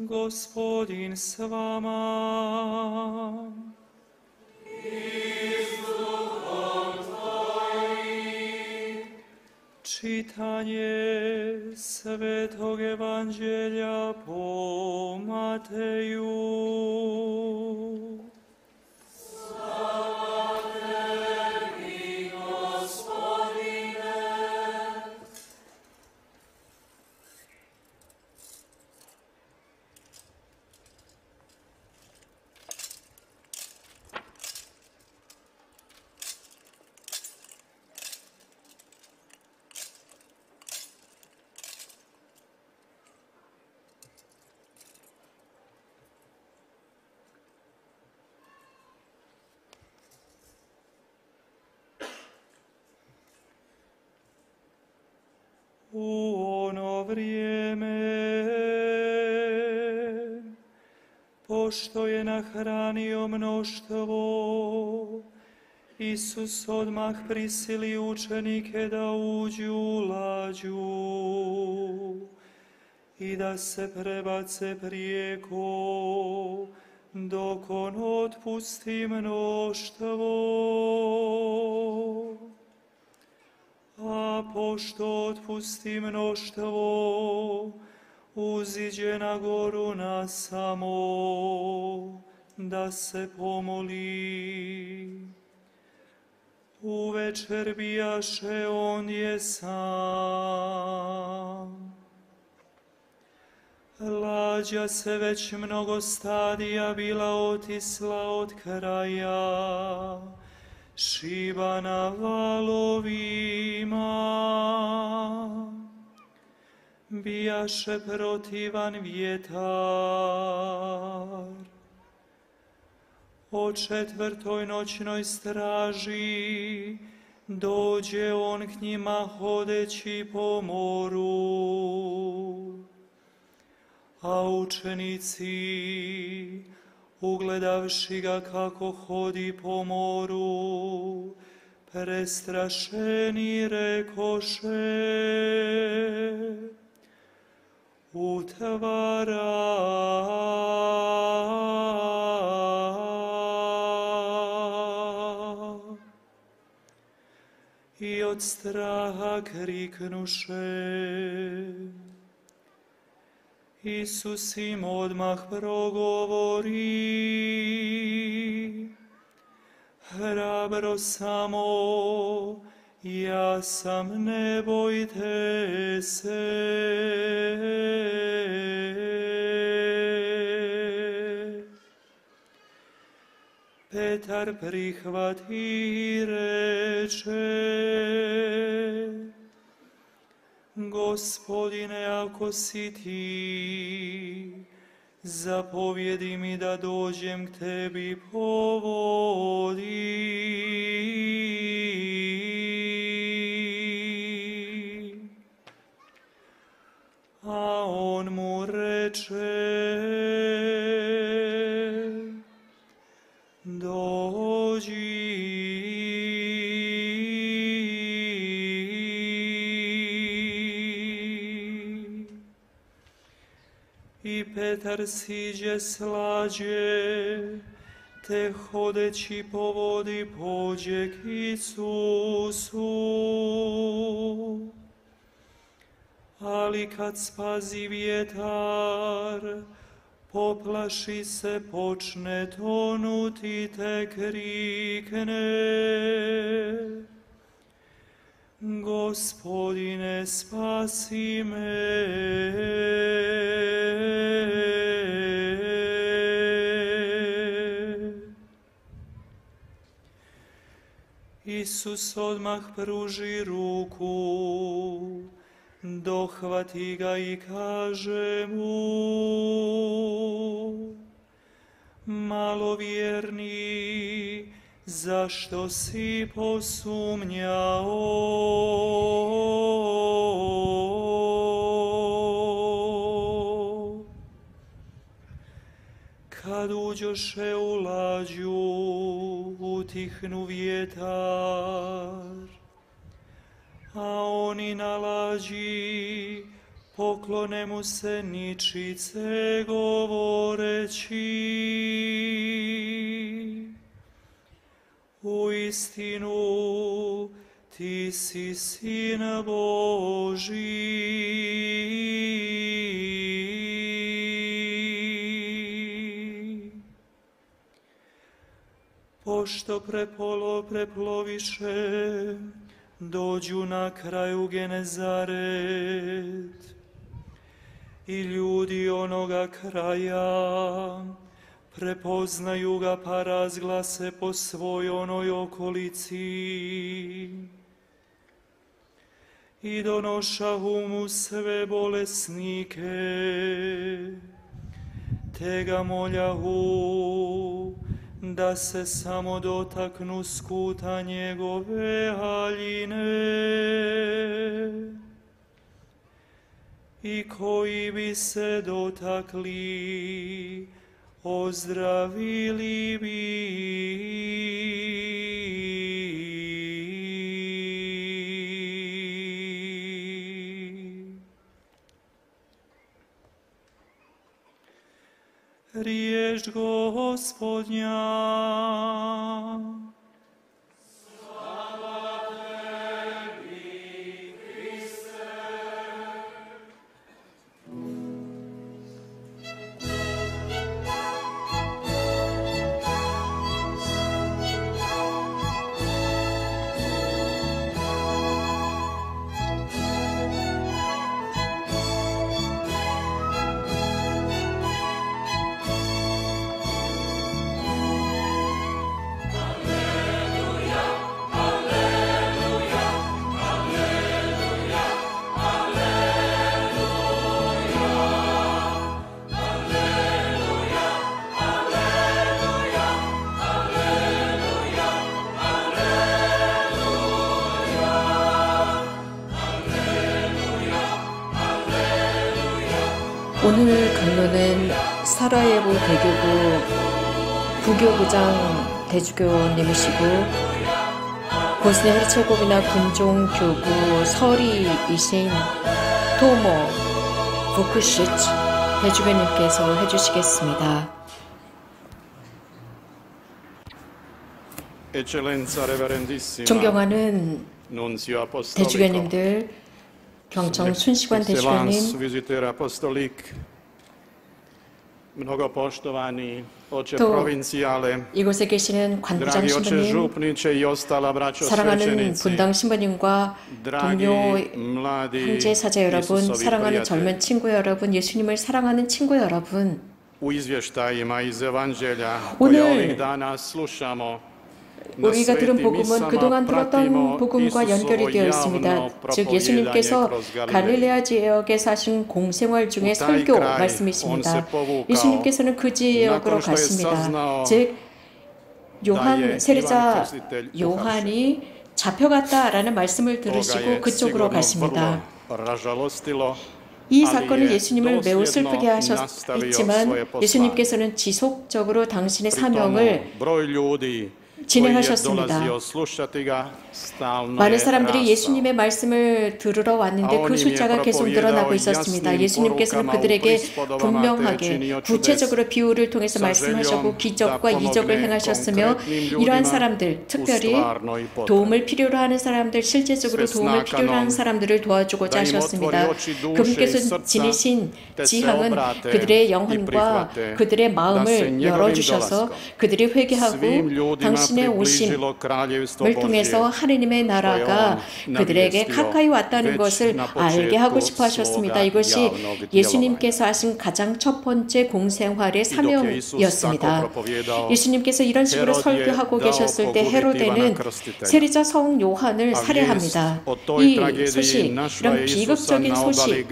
Gospodin s vama. Čitanje Svetog Evanđelja po Mateju. Slava tebi, Gospodine. U ono vrijeme, pošto je nahranio mnoštvo, Isus odmah prisili učenike da uđu u lađu i da se prebace prijeko, dok on otpusti mnoštvo. A pošto otpusti mnoštvo, uziđe na goru na samo, da se pomoli. Uvečer bijaše ondje sam. Lađa se već mnogo stadija bila otisla od kraja, šibana valovima. Bijaše protivan vjetar. O 4. noćnoj straži dođe on k njima hodeći po moru. A učenici, ugledavši ga kako hodi po moru, prestrašeni rekoše: utvara. I od straha kriknuše. Isus im odmah progovori: hrabro samo, ja sam, ne bojte se. Petar prihvati i reče: Gospodine, ako si ti, zapovjedi mi da dođem k tebi po vodi. A on mu reče: dođi. I Petar siđe s lađe, te hodeći po vodi pođe k Isusu. Ali kad spazi vjetar, poplaši se, počne tonuti, te krikne: Gospodine, spasi me. Isus odmah pruži ruku, dohvati ga i kaže mu: malovjerni, zašto si posumnjao? Kad uđoše u lađu, utihnu vjetar, a oni na lađi poklone mu se ničice govoreći: uistinu ti si Sin Božji. Pošto preploviše, dođu na kraju Genezaret i ljudi onoga kraja prepoznaju ga pa razglase po svoj onoj okolici i donošahu mu sve bolesnike, te ga moljahu da se samo dotaknu skuta njegove haljine, i koji bi se dotakli ozdravili bi. Riječ Gospodnja. 오늘 강론은 사라예보 대교구 부교구장 대주교님이시고 보스니아 헤르체고비나 군종 교구 서리이신 토모 부크시치 대주교님께서 해주시겠습니다. 존경하는 대주교님들, 경청 순시관 대주교님, 또 이곳에 계시는 관부장 신부님, 사랑하는 분당 신부님과 동료 형제 사제 여러분, 사랑하는 젊은 친구 여러분, 예수님을 사랑하는 친구 여러분, 오늘 우리가 들은 복음은 그동안 들었던 복음과 연결이 되어 있습니다. 즉 예수님께서 갈릴레아 지역에 사신 공생활 중에 설교 말씀이십니다. 예수님께서는 그 지역으로 가십니다. 즉 요한 세례자 요한이 잡혀갔다라는 말씀을 들으시고 그쪽으로 가십니다. 이 사건은 예수님을 매우 슬프게 하셨지만 예수님께서는 지속적으로 당신의 사명을 진행하셨습니다. 많은 사람들이 예수님의 말씀을 들으러 왔는데 그 숫자가 계속 늘어나고 있었습니다. 예수님께서는 그들에게 분명하게 구체적으로 비유를 통해서 말씀하셨고 기적과 이적을 행하셨으며 이러한 사람들, 특별히 도움을 필요로 하는 사람들, 실제적으로 도움을 필요로 하는 사람들을 도와주고자 하셨습니다. 그분께서 지니신 지향은 그들의 영혼과 그들의 마음을 열어주셔서 그들이 회개하고 당신의 오심을 통해서 하느님의 나라가 그들에게 가까이 왔다는 것을 알게 하고 싶어 하셨습니다. 이것이 예수님께서 하신 가장 첫 번째 공생활의 사명이었습니다. 예수님께서 이런 식으로 설교하고 계셨을 때 헤로데는 세례자 성 요한을 살해합니다. 이 소식, 이런 비극적인 소식을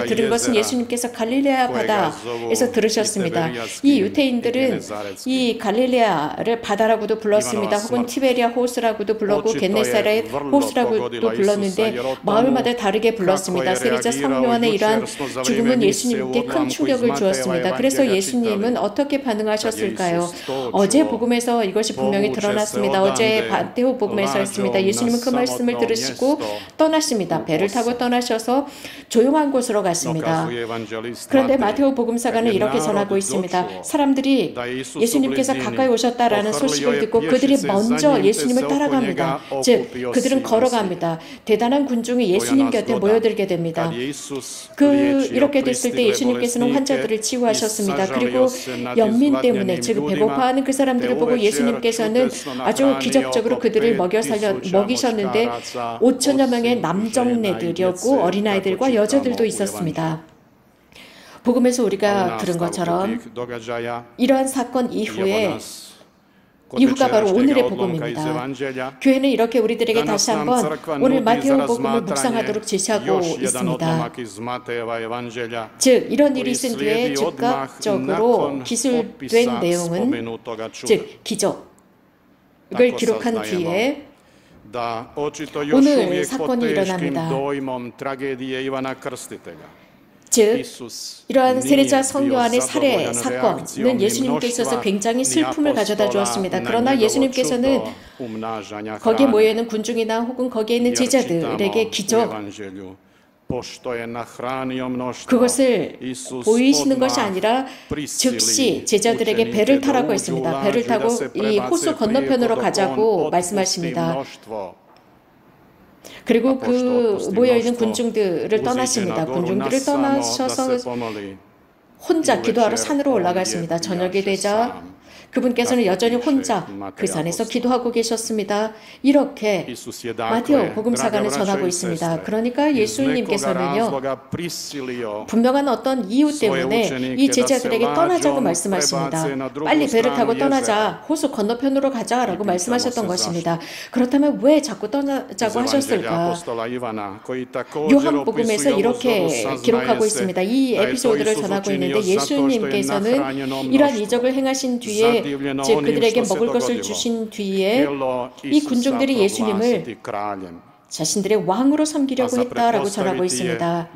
들은 것은 예수님께서 갈릴레아 바다에서 들으셨습니다. 이 유대인들은 이 갈릴레아를 바다라고 호수라고도 불렀습니다. 혹은 티베리아 호수라고도 불렀고 겟네사렛 호수라고도 불렀는데 마을마다 다르게 불렀습니다. 세리자 성요한의 이러한 죽음은 예수님께 큰 충격을 주었습니다. 그래서 예수님은 어떻게 반응하셨을까요? 어제 복음에서 이것이 분명히 드러났습니다. 어제 마테오 복음에서 했습니다. 예수님은 그 말씀을 들으시고 떠나십니다. 배를 타고 떠나셔서 조용한 곳으로 갔습니다. 그런데 마테오 복음사가는 이렇게 전하고 있습니다. 사람들이 예수님께서 가까이 오셨다라는 소식을 듣고 그들이 먼저 예수님을 따라갑니다. 즉 그들은 걸어갑니다. 대단한 군중이 예수님 곁에 모여들게 됩니다. 이렇게 됐을 때 예수님께서는 환자들을 치유하셨습니다. 그리고 연민 때문에 즉 배고파하는 그 사람들을 보고 예수님께서는 아주 기적적으로 그들을 먹이셨는데 5천여 명의 남정네들이었고 어린아이들과 여자들도 있었습니다. 복음에서 우리가 들은 것처럼 이러한 사건 이후가 바로 오늘의 복음입니다. 교회는 이렇게 우리들에게 다시 한번 오늘 마테오 복음을 묵상하도록 지시하고 있습니다. 즉 이런 일이 있은 뒤에 즉각적으로 기술된 내용은 즉 기적을 기록한 뒤에 오늘 사건이 일어납니다. 즉 이러한 세례자 성요한의 살해 사건은 예수님께 있어서 굉장히 슬픔을 가져다 주었습니다. 그러나 예수님께서는 거기에 모여있는 군중이나 혹은 거기에 있는 제자들에게 그것을 보이시는 것이 아니라 즉시 제자들에게 배를 타라고 했습니다. 배를 타고 이 호수 건너편으로 가자고 말씀하십니다. 그리고 그 모여있는 군중들을 떠나십니다. 군중들을 떠나셔서 혼자 기도하러 산으로 올라갔습니다. 저녁이 되자 그분께서는 여전히 혼자 그 산에서 기도하고 계셨습니다. 이렇게 마테오 복음사가는 전하고 있습니다. 그러니까 예수님께서는요 분명한 어떤 이유 때문에 이 제자들에게 떠나자고 말씀하십니다. 빨리 배를 타고 떠나자, 호수 건너편으로 가자라고 말씀하셨던 것입니다. 그렇다면 왜 자꾸 떠나자고 하셨을까? 요한복음에서 이렇게 기록하고 있습니다. 이 에피소드를 전하고 있는데 예수님께서는 이러한 이적을 행하신 뒤에 즉 그들에게 먹을 것을 주신 뒤에 이 군중들이 예수님을 자신들의 왕으로 섬기려고 했다라고 전하고 있습니다.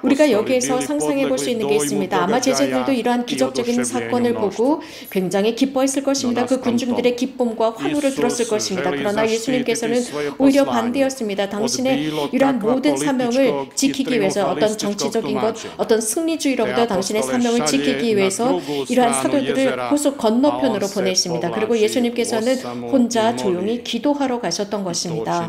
우리가 여기에서 상상해 볼 수 있는 게 있습니다. 아마 제자들도 이러한 기적적인 사건을 보고 굉장히 기뻐했을 것입니다. 그 군중들의 기쁨과 환호를 들었을 것입니다. 그러나 예수님께서는 오히려 반대였습니다. 당신의 이러한 모든 사명을 지키기 위해서 어떤 정치적인 것, 어떤 승리주의로부터 당신의 사명을 지키기 위해서 이러한 사도들을 호수 건너편으로 보내십니다. 그리고 예수님께서는 혼자 조용히 기도하러 가셨던 것입니다.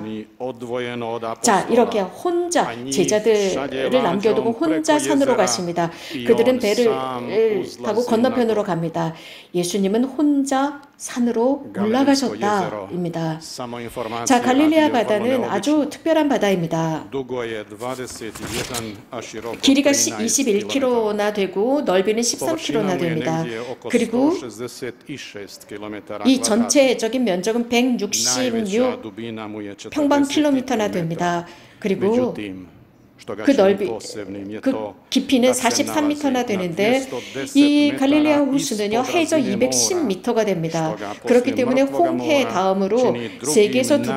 자, 이렇게 혼자 제자들을 남겨두고 혼자 산으로 가십니다. 그들은 배를 타고 건너편으로 갑니다. 예수님은 혼자 산으로 올라가셨다입니다. 자, 갈릴레아 바다는 아주 특별한 바다입니다. 길이가 21km나 되고 넓이는 13km나 됩니다. 그리고 이 전체적인 면적은 166 평방킬로미터나 됩니다. 그리고 그 깊이는 43m나 되는데 이 갈릴레아 호수는요 해저 210m가 됩니다. 그렇기 때문에 홍해 다음으로 세계에서 두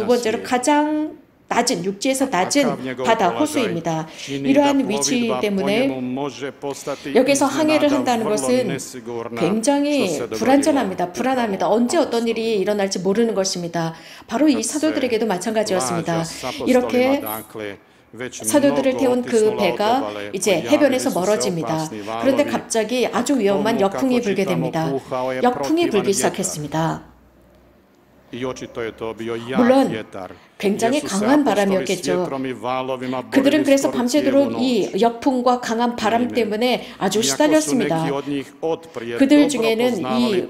번째로 가장 낮은 육지에서 낮은 바다 호수입니다. 이러한 위치 때문에 여기서 항해를 한다는 것은 굉장히 불안합니다. 언제 어떤 일이 일어날지 모르는 것입니다. 바로 이 사도들에게도 마찬가지였습니다. 이렇게 사도들을 태운 그 배가 이제 해변에서 멀어집니다. 그런데 갑자기 아주 위험한 역풍이 불게 됩니다. 역풍이 불기 시작했습니다. 물론 굉장히 강한 바람이었겠죠. 그들은 그래서 밤새도록 이 역풍과 강한 바람 때문에 아주 시달렸습니다. 그들 중에는 이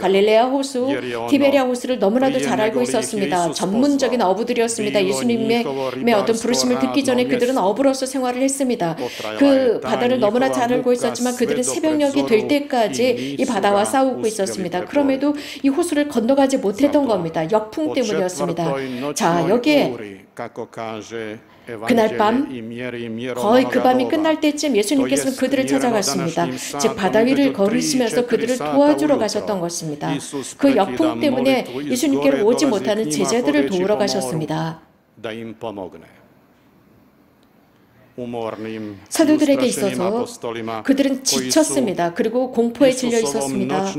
갈릴레아 호수, 티베리아 호수를 너무나도 잘 알고 있었습니다. 전문적인 어부들이었습니다. 예수님의 어떤 부르심을 듣기 전에 그들은 어부로서 생활을 했습니다. 그 바다를 너무나 잘 알고 있었지만 그들은 새벽녘이 될 때까지 이 바다와 싸우고 있었습니다. 그럼에도 이 호수를 건너가지 못했던 겁니다. 역풍 때문이었습니다. 자, 여기에 그날 밤 거의 그 밤이 끝날 때쯤 예수님께서는 그들을 찾아갔습니다. 즉 바다 위를 걸으시면서 그들을 도와주러 가셨던 것입니다. 그 역풍 때문에 예수님께로 오지 못하는 제자들을 도우러 가셨습니다. 사도들에게 있어서 그들은 지쳤습니다. 그리고 공포에 질려 있었습니다.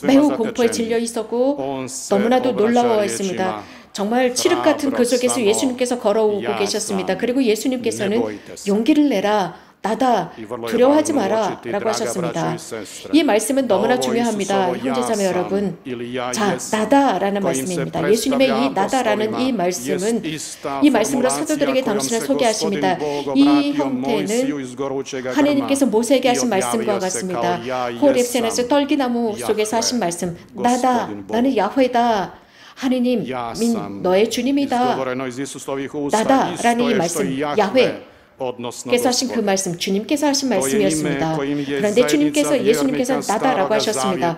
매우 공포에 질려 있었고 너무나도 놀라워했습니다. 정말 칠흑 같은 그 속에서 예수님께서 걸어오고 계셨습니다. 그리고 예수님께서는 용기를 내라. 나다. 두려워하지 마라. 라고 하셨습니다. 이 말씀은 너무나 중요합니다. 형제자매 여러분. 자, 나다 라는 말씀입니다. 예수님의 이 나다라는 이 말씀으로 사도들에게 당신을 소개하십니다. 이 형태는 하나님께서 모세에게 하신 말씀과 같습니다. 호렙산에서 떨기나무 속에서 하신 말씀. 나다. 나는 야훼다. 하느님, 너의 주님이다. 나다 라는 이 말씀. 야훼. 께서 하신 그 말씀, 주님께서 하신 말씀이었습니다. 그런데 예수님께서 나다라고 하셨습니다.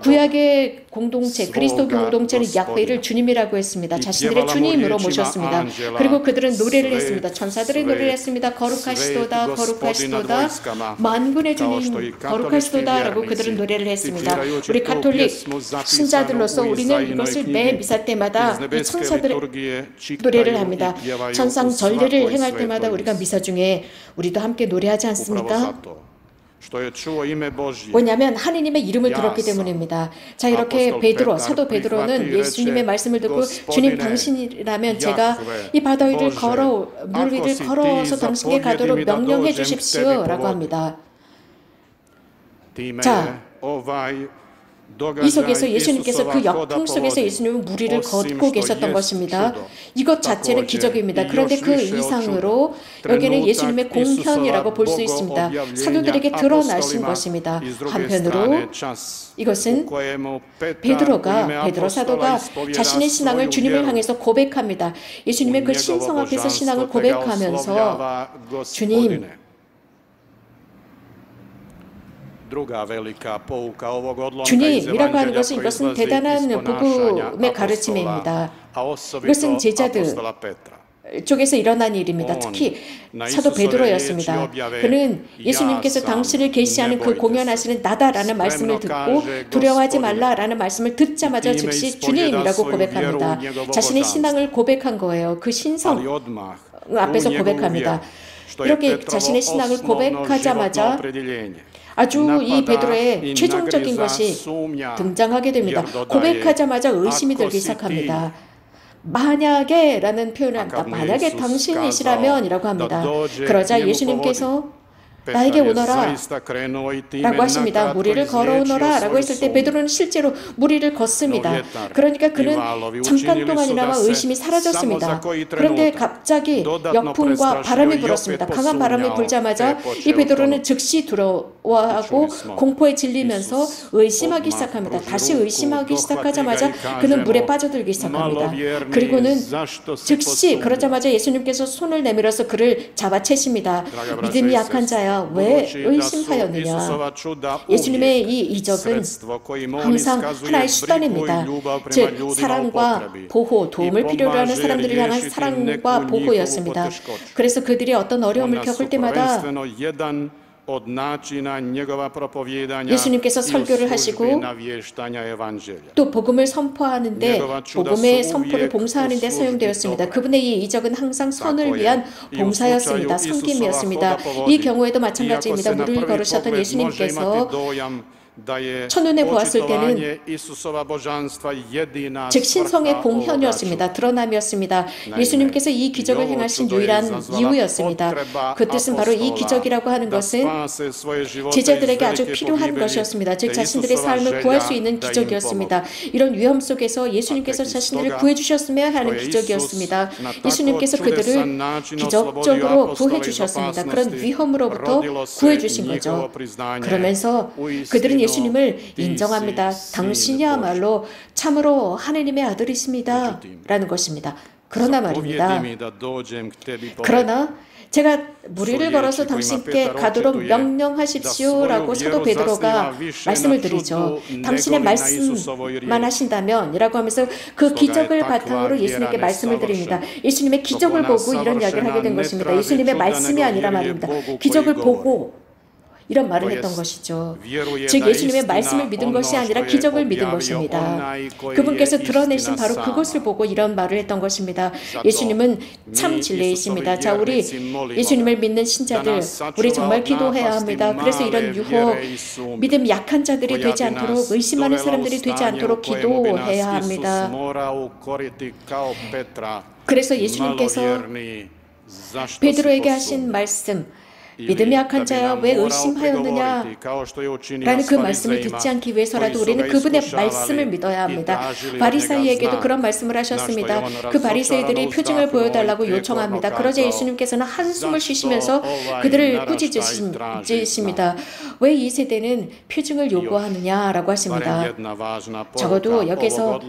구약의 공동체, 그리스도 공동체는 야훼를 주님이라고 했습니다. 자신들의 주님으로 모셨습니다. 그리고 그들은 노래를 했습니다. 천사들의 노래를 했습니다. 거룩하시도다, 거룩하시도다, 만군의 주님, 거룩하시도다라고 그들은 노래를 했습니다. 우리 가톨릭 신자들로서 우리는 이것을 매 미사 때마다 천사들의 노래를 합니다. 천상 전례를 행할 때마다 우리가 미사 중에 우리도 함께 노래하지 않습니까? 뭐냐면 하느님의 이름을 들었기 때문입니다. 자, 이렇게 사도 베드로는 예수님의 말씀을 듣고 주님 당신이라면 제가 이 바다 위를 물 위를 걸어서 당신께 가도록 명령해 주십시오 라고 합니다. 자, 이 속에서 예수님께서 그 역풍 속에서 예수님은 물 위를 걷고 계셨던 것입니다. 이것 자체는 기적입니다. 그런데 그 이상으로 여기는 예수님의 공현이라고 볼 수 있습니다. 사도들에게 드러나신 것입니다. 한편으로 이것은 베드로 사도가 자신의 신앙을 주님을 향해서 고백합니다. 예수님의 그 신성 앞에서 신앙을 고백하면서 주님, 주님이라고 하는 것은 이것은 대단한 복음의 가르침입니다. 이것은 제자들 쪽에서 일어난 일입니다. 특히 사도 베드로였습니다. 그는 예수님께서 당신을 계시하는 그 공연하시는 나다라는 말씀을 듣고 두려워하지 말라라는 말씀을 듣자마자 즉시 주님이라고 고백합니다. 자신의 신앙을 고백한 거예요. 그 신성 앞에서 고백합니다. 이렇게 자신의 신앙을 고백하자마자 아주 이 베드로의 최종적인 것이 등장하게 됩니다. 고백하자마자 의심이 들기 시작합니다. 만약에 라는 표현을 합니다. 만약에 당신이시라면 이라고 합니다. 그러자 예수님께서 나에게 오너라 라고 하십니다. 무리를 걸어오너라 라고 했을 때 베드로는 실제로 무리를 걷습니다. 그러니까 그는 잠깐 동안이나마 의심이 사라졌습니다. 그런데 갑자기 역풍과 바람이 불었습니다. 강한 바람이 불자마자 이 베드로는 즉시 두려워하고 공포에 질리면서 의심하기 시작합니다. 다시 의심하기 시작하자마자 그는 물에 빠져들기 시작합니다. 그리고는 즉시 그러자마자 예수님께서 손을 내밀어서 그를 잡아채십니다. 믿음이 약한 자야, 왜 의심하였느냐. 예수님의 이 이적은 항상 하나의 수단입니다. 즉 사랑과 보호, 도움을 필요로 하는 사람들을 향한 사랑과 보호였습니다. 그래서 그들이 어떤 어려움을 겪을 때마다 예수님께서 설교를 하시고 또 복음을 선포하는데 복음의 선포를 봉사하는 데 사용되었습니다. 그분의 이 이적은 항상 선을 위한 봉사였습니다. 섬김이었습니다. 이 경우에도 마찬가지입니다. 물을 걸으셨던 예수님께서 첫눈에 보았을 때는 즉 신성의 공현이었습니다. 드러남이었습니다. 예수님께서 이 기적을 행하신 유일한 이유였습니다. 그 뜻은 바로 이 기적이라고 하는 것은 제자들에게 아주 필요한 것이었습니다. 즉 자신들의 삶을 구할 수 있는 기적이었습니다. 이런 위험 속에서 예수님께서 자신들을 구해주셨으면 하는 기적이었습니다. 예수님께서 그들을 기적적으로 구해주셨습니다. 그런 위험으로부터 구해주신 거죠. 그러면서 그들은 예수님을 인정합니다. 당신이야말로 참으로 하느님의 아들이십니다. 라는 것입니다. 그러나 말입니다. 그러나 제가 무리를 걸어서 당신께 가도록 명령하십시오라고 사도 베드로가 말씀을 드리죠. 당신의 말씀만 하신다면 이라고 하면서 그 기적을 바탕으로 예수님께 말씀을 드립니다. 예수님의 기적을 보고 이런 이야기를 하게 된 것입니다. 예수님의 말씀이 아니라 말입니다. 기적을 보고 이런 말을 했던 것이죠. 즉 예수님의 말씀을 믿은 것이 아니라 기적을 믿은 것입니다. 그분께서 드러내신 바로 그것을 보고 이런 말을 했던 것입니다. 예수님은 참 진리이십니다. 자, 우리 예수님을 믿는 신자들, 우리 정말 기도해야 합니다. 그래서 이런 유혹, 믿음 약한 자들이 되지 않도록, 의심하는 사람들이 되지 않도록 기도해야 합니다. 그래서 예수님께서 베드로에게 하신 말씀, 믿음이 약한 자야 왜 의심하였느냐 라는 그 말씀을 듣지 않기 위해서라도 우리는 그분의 말씀을 믿어야 합니다. 바리새이에게도 그런 말씀을 하셨습니다. 그 바리새이들이 표징을 보여달라고 요청합니다. 그러자 예수님께서는 한숨을 쉬시면서 그들을 꾸짖으십니다. 왜 이 세대는 표징을 요구하느냐라고 하십니다. 적어도 여기서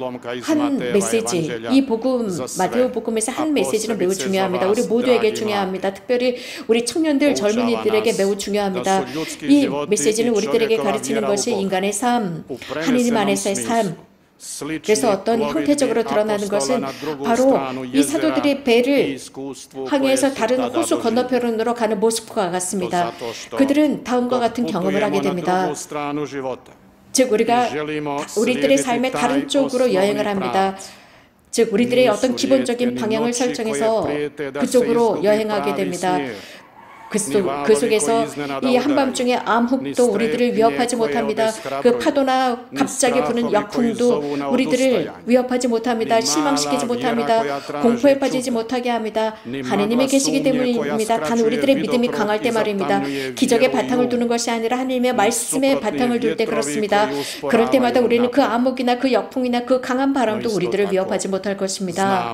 한 메시지, 이 복음, 마테오 복음에서 한 메시지는 매우 중요합니다. 우리 모두에게 중요합니다. 특별히 우리 청년들, 젊은이들에게 매우 중요합니다. 이 메시지는 우리들에게 가르치는 것이 인간의 삶, 하느님 안에서의 삶. 그래서 어떤 형태적으로 드러나는 것은 바로 이 사도들이 배를 항해해서 다른 호수 건너편으로 가는 모습과 같습니다. 그들은 다음과 같은 경험을 하게 됩니다. 즉 우리들의 삶의 다른 쪽으로 여행을 합니다. 즉 우리들의 어떤 기본적인 방향을 설정해서 그쪽으로 여행하게 됩니다. 그 속에서 이 한밤중에 암흑도 우리들을 위협하지 못합니다. 그 파도나 갑자기 부는 역풍도 우리들을 위협하지 못합니다. 실망시키지 못합니다. 공포에 빠지지 못하게 합니다. 하느님이 계시기 때문입니다. 단 우리들의 믿음이 강할 때 말입니다. 기적의 바탕을 두는 것이 아니라 하느님의 말씀에 바탕을 둘 때 그렇습니다. 그럴 때마다 우리는 그 암흑이나 그 역풍이나 그 강한 바람도 우리들을 위협하지 못할 것입니다.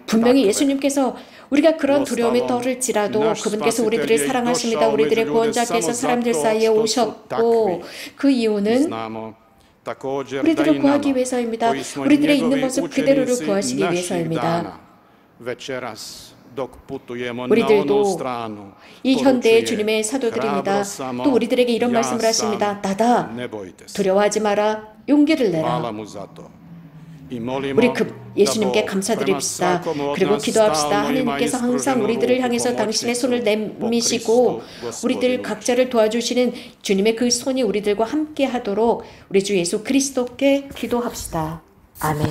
분명히 예수님께서 우리가 그런 두려움에 떨을지라도 그분께서 우리들을 사랑하십니다. 우리들의 구원자께서 사람들 사이에 오셨고 그 이유는 우리들을 구하기 위해서입니다. 우리들의 있는 모습 그대로를 구하시기 위해서입니다. 우리들도 이 현대의 주님의 사도들입니다. 또 우리들에게 이런 말씀을 하십니다. 나다. 두려워하지 마라. 용기를 내라. 우리 예수님께 감사드립시다. 그리고 기도합시다. 하느님께서 항상 우리들을 향해서 당신의 손을 내미시고 우리들 각자를 도와주시는 주님의 그 손이 우리들과 함께 하도록 우리 주 예수 그리스도께 기도합시다. 아멘.